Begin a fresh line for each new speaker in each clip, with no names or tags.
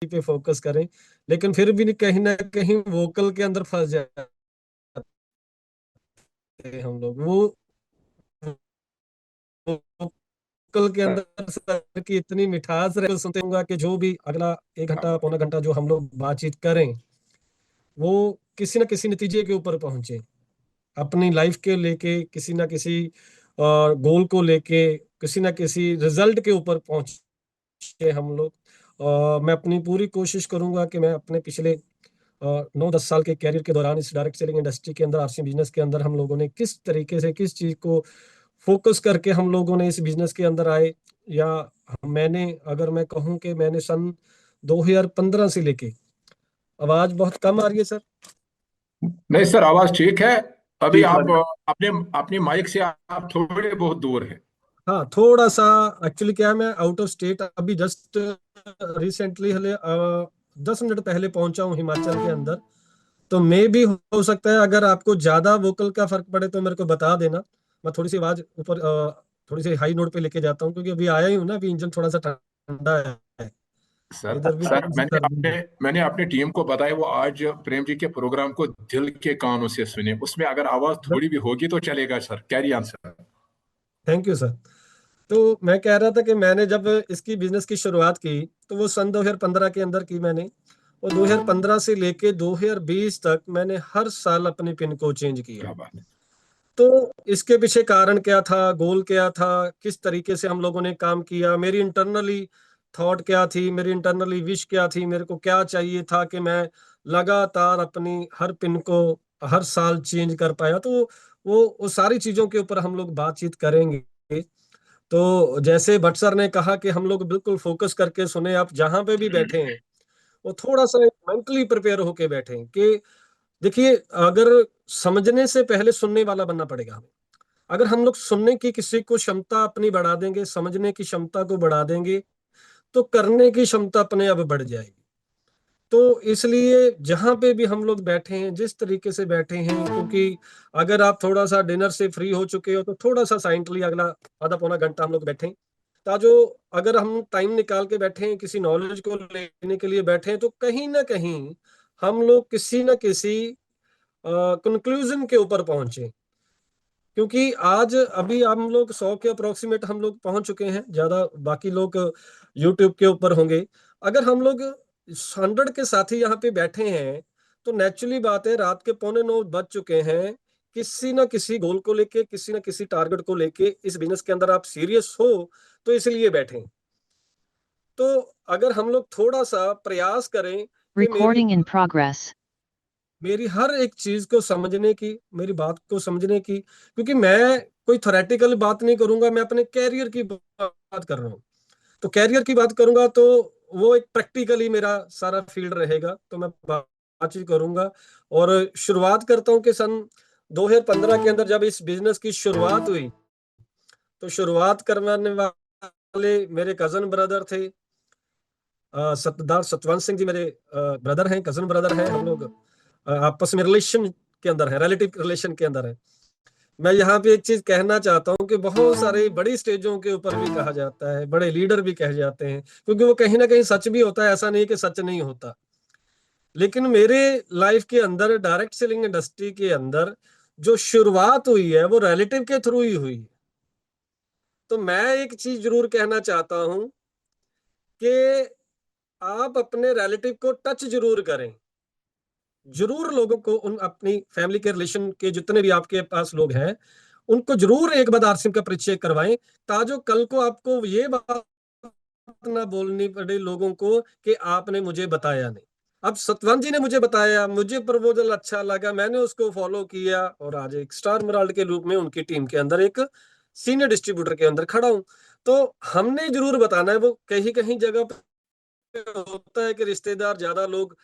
पे फोकस करें, लेकिन फिर भी कहीं ना कहीं वोकल के अंदर फंस जाते हैं हम लोग। वो वोकल के अंदर सर की इतनी मिठास रहे, सुनते होंगे कि जो भी अगला एक
क्या
घंटा
बात
पौना घंटा जो हम लोग बातचीत करें, वो किसी न किसी नतीजे के ऊपर पहुंचे, अपनी लाइफ के लेके, किसी ना किसी गोल को लेके, किसी ना किसी रिजल्ट के ऊपर पहुंचे हम लोग। मैं अपनी पूरी कोशिश करूंगा कि मैं अपने पिछले 9-10 साल के कैरियर के दौरान इस डायरेक्ट सेलिंग इंडस्ट्री के अंदर, आरसी बिजनेस के अंदर हम लोगों ने किस तरीके से, किस चीज को फोकस करके हम लोगों ने इस बिजनेस के अंदर आए, या मैंने, अगर मैं कहूं कि मैंने सन 2015 से लेके, आवाज बहुत कम आ रही है सर।
नहीं सर, आवाज ठीक है। अभी
ठीक
आप
लग
अपने अपनी माइक से आप थोड़े बहुत दूर हैं।
हाँ, थोड़ा सा। एक्चुअली क्या है, मैं आउट ऑफ स्टेट अभी जस्ट रिसेंटली हले 10 मिनट पहले पहुंचा हूँ हिमाचल के अंदर। तो मे भी हो सकता है अगर आपको ज्यादा वोकल का फर्क पड़े तो मेरे को बता देना। मैं थोड़ी सी आवाज ऊपर, थोड़ी सी हाई नोट पे लेके जाता हूँ, क्योंकि अभी आया ही हूँ ना, अभी इंजन थोड़ा सा ठंडा है।
सर
इधर भी
सर
थोड़ी सी सर्दी है।
मैंने अपनी टीम को बताया वो आज प्रेम जी के प्रोग्राम को दिल के कानों से सुने। उसमें अगर आवाज थोड़ी भी होगी तो चलेगा sir. Carry on sir.
Thank you sir. तो मैं कह रहा था कि मैंने जब इसकी बिजनेस की शुरुआत की, तो वो सन 2015 के अंदर की मैंने। और 2015 से लेके 2020 तक मैंने हर साल अपनी पिन को चेंज किया।
क्या बात है।
तो इसके पीछे कारण क्या था, गोल क्या था, किस तरीके से हम लोगों ने काम किया, मेरी इंटरनली थॉट क्या थी, मेरी इंटरनली विश क्या थी, मेरे को क्या चाहिए था कि मैं लगातार अपनी हर पिन को हर साल चेंज कर पाया। तो वो सारी चीजों के ऊपर हम लोग बातचीत करेंगे। तो जैसे भट्ट सर ने कहा कि हम लोग बिल्कुल फोकस करके सुने, आप जहां पे भी बैठे हैं वो थोड़ा सा मेंटली प्रिपेयर होके बैठे कि देखिए, अगर समझने से पहले सुनने वाला बनना पड़ेगा हमें। अगर हम लोग सुनने की किसी को क्षमता अपनी बढ़ा देंगे, समझने की क्षमता को बढ़ा देंगे, तो करने की क्षमता अपने आप बढ़ जाएगी। तो इसलिए जहां पे भी हम लोग बैठे हैं, जिस तरीके से बैठे हैं, क्योंकि अगर आप थोड़ा सा डिनर से फ्री हो चुके हो तो थोड़ा सा साइलेंटली अगला आधा पौना घंटा हम लोग बैठें, ताजो अगर हम टाइम निकाल के बैठे हैं, किसी नॉलेज को लेने के लिए बैठे हैं, तो कहीं ना कहीं हम लोग किसी ना किसी कंक्लूजन के ऊपर पहुंचे। क्योंकि आज अभी हम लोग 100 के अप्रोक्सीमेट हम लोग पहुंच चुके हैं, ज्यादा बाकी लोग यूट्यूब के ऊपर होंगे। अगर हम लोग 100 के साथ ही यहाँ पे बैठे हैं, तो नेचुरली बात है, रात के 8:45 बज चुके हैं, किसी ना किसी गोल को लेके, किसी ना किसी टारगेट को लेके इस बिजनेस के अंदर आप सीरियस हो, तो इसलिए बैठे हैं। तो अगर हम लोग थोड़ा सा प्रयास करें कि मेरी
Recording in progress.
मेरी हर एक चीज को समझने की, मेरी बात को समझने की, क्योंकि मैं कोई थोरेटिकल बात नहीं करूंगा, मैं अपने कैरियर की बात कर रहा हूँ। तो कैरियर की बात करूंगा तो वो एक प्रैक्टिकली मेरा सारा फील्ड रहेगा, तो मैं बातचीत करूंगा। और शुरुआत करता हूँ कि सन 2015 के अंदर जब इस बिजनेस की शुरुआत हुई, तो शुरुआत करवाने वाले मेरे कजन ब्रदर थे। सतदार सतवंत सिंह जी मेरे ब्रदर हैं, कजन ब्रदर हैं। हम लोग आपस में रिलेशन के अंदर है, रिलेटिव रिलेशन के अंदर है। मैं यहाँ पे एक चीज कहना चाहता हूँ कि बहुत सारे बड़ी स्टेजों के ऊपर भी कहा जाता है, बड़े लीडर भी कहे जाते हैं, क्योंकि वो कहीं ना कहीं सच भी होता है, ऐसा नहीं कि सच नहीं होता। लेकिन मेरे लाइफ के अंदर, डायरेक्ट सेलिंग इंडस्ट्री के अंदर जो शुरुआत हुई है, वो रिलेटिव के थ्रू ही हुई है। तो मैं एक चीज जरूर कहना चाहता हूँ कि आप अपने रिलेटिव को टच जरूर करें, जरूर लोगों को, उन अपनी फैमिली के रिलेशन के जितने भी आपके पास लोग हैं, उनको जरूर एक बार आरसीएम का परिचय करवाएं, ताजो कल को आपको ये बात ना बोलनी पड़े लोगों को कि आपने मुझे बताया नहीं। अब सतवंत जी ने मुझे बताया, मुझे प्रपोजल अच्छा लगा, मैंने उसको फॉलो किया, और आज एक स्टार मराल्ड के रूप में उनकी टीम के अंदर एक सीनियर डिस्ट्रीब्यूटर के अंदर खड़ा हूं। तो हमने जरूर बताना है। वो कहीं कहीं जगह पे होता है कि रिश्तेदार ज्यादा लोग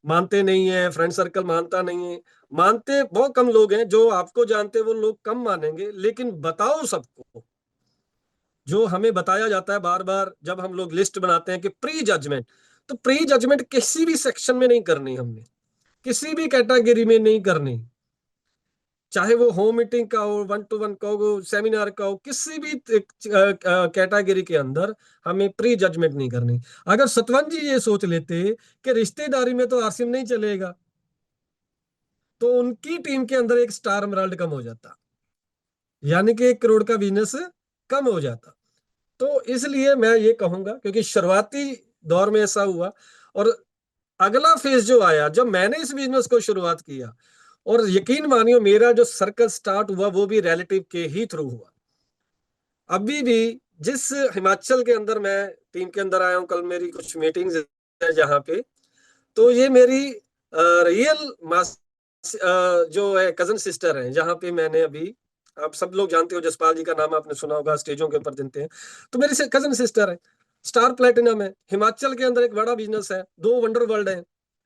मानते नहीं है, फ्रेंड सर्कल मानता नहीं है। मानते बहुत कम लोग हैं, जो आपको जानते हैं वो लोग कम मानेंगे, लेकिन बताओ सबको। जो हमें बताया जाता है बार बार, जब हम लोग लिस्ट बनाते हैं कि प्री जजमेंट, तो प्री जजमेंट किसी भी सेक्शन में नहीं करनी, हमने किसी भी कैटेगरी में नहीं करनी। चाहे वो होम मीटिंग का हो, 1-to-1 का हो, सेमिनार का हो, किसी भी कैटेगरी के अंदर हमें प्री जजमेंट नहीं करनी। अगर सतवंत जी ये सोच लेते कि रिश्तेदारी में तो आसिम नहीं चलेगा, तो उनकी टीम के अंदर एक स्टार एमराल्ड कम हो जाता, यानी कि 1 करोड़ का बिजनेस कम हो जाता। तो इसलिए मैं ये कहूंगा, क्योंकि शुरुआती दौर में ऐसा हुआ, और अगला फेज जो आया जब मैंने इस बिजनेस को शुरुआत किया, और यकीन मानियो मेरा जो सर्कल स्टार्ट हुआ वो भी रिलेटिव के ही थ्रू हुआ। अभी भी जिस हिमाचल के अंदर मैं टीम के अंदर आया हूं, कल मेरी कुछ मीटिंग्स है जहां पे, तो ये मेरी रियल मास जो है कजन सिस्टर है, जहां पे मैंने अभी, आप सब लोग जानते हो जसपाल जी का नाम आपने सुना होगा, स्टेजों के ऊपर देते हैं, तो मेरी कजन सिस्टर है, स्टार प्लेटिनम है, हिमाचल के अंदर एक बड़ा बिजनेस है, 2 वंडर वर्ल्ड है।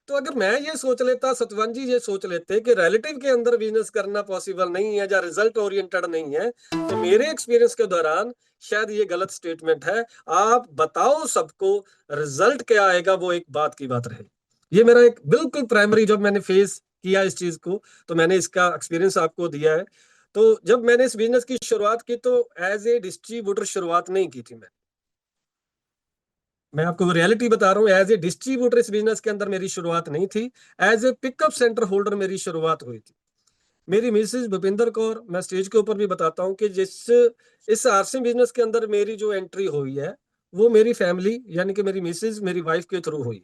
तो अगर मैं ये सोच लेता, सतवंत जी ये सोच लेते कि रिलेटिव के अंदर बिजनेस करना पॉसिबल नहीं है या रिजल्ट ओरिएंटेड नहीं है, तो मेरे एक्सपीरियंस के दौरान शायद ये गलत स्टेटमेंट है। आप बताओ सबको, रिजल्ट क्या आएगा वो एक बात की बात रहे। ये मेरा एक बिल्कुल प्राइमरी, जब मैंने फेस किया इस चीज को, तो मैंने इसका एक्सपीरियंस आपको दिया है। तो जब मैंने इस बिजनेस की शुरुआत की तो एज ए डिस्ट्रीब्यूटर शुरुआत नहीं की थी मैं आपको रियलिटी बता रहा हूँ, एज ए डिस्ट्रीब्यूटर इस बिजनेस के अंदर मेरी शुरुआत नहीं थी। As a pickup center holder मेरी शुरुआत हुई थी। मेरी मिसेज भूपिंदर कौर, मैं स्टेज के ऊपर भी बताता हूँ कि जिस इस आरसी बिजनेस के अंदर मेरी जो एंट्री हुई है, वो मेरी फैमिली यानी कि मेरी मिसेज, मेरी वाइफ के थ्रू हुई।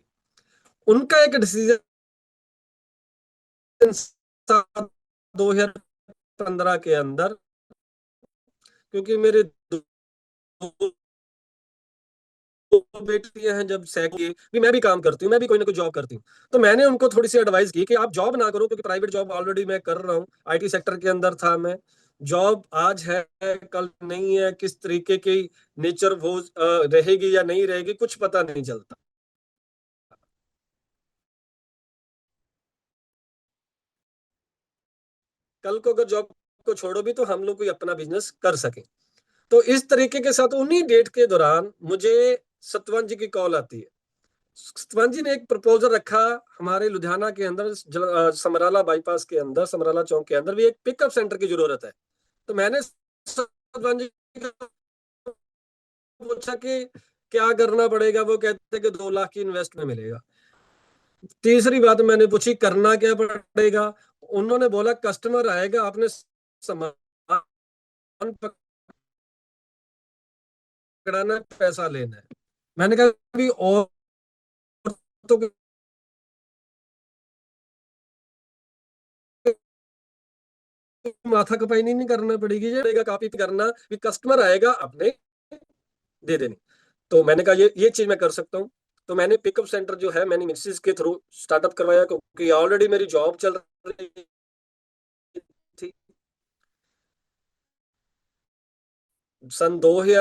उनका एक डिसीजन 2015 के अंदर, क्योंकि मेरे दो बेटियां हैं, जब सैकड़ी भी मैं भी काम करती हूँ, मैं भी कोई ना कोई जॉब करती हूँ, तो मैंने उनको थोड़ी सी एडवाइस की कि आप जॉब ना करो, क्योंकि प्राइवेट जॉब ऑलरेडी मैं कर रहा हूँ, आईटी सेक्टर के अंदर था मैं। जॉब आज है कल नहीं है, किस तरीके की नेचर वो रहेगी या नहीं रहेगी कुछ पता नहीं चलता। कल को अगर जॉब को छोड़ो भी तो हम लोग कोई अपना बिजनेस कर सके। तो इस तरीके के साथ उन्हीं डेट के दौरान मुझे सतवंत जी की कॉल आती है। सतवंत जी ने एक प्रपोजल रखा, हमारे लुधियाना के अंदर समराला बाईपास के अंदर, समराला चौक के अंदर भी एक पिकअप सेंटर की जरूरत है। तो मैंने सतवंत जी को पूछा कि क्या करना पड़ेगा, वो कहते हैं कि 2 लाख की इन्वेस्ट में मिलेगा। तीसरी बात मैंने पूछी करना क्या पड़ेगा, उन्होंने बोला कस्टमर आएगा, आपने सामान पकड़ाना है, पैसा लेना है। मैंने कहा अभी और तो माथा खपाई नहीं करना पड़ेगी, ये काफी करना भी, कस्टमर आएगा आपने दे देनी। तो मैंने कहा ये चीज मैं कर सकता हूँ। तो मैंने पिकअप सेंटर जो है मैंने मिसेज के थ्रू स्टार्टअप करवाया, क्योंकि ऑलरेडी मेरी जॉब चल रही थी। सन 2000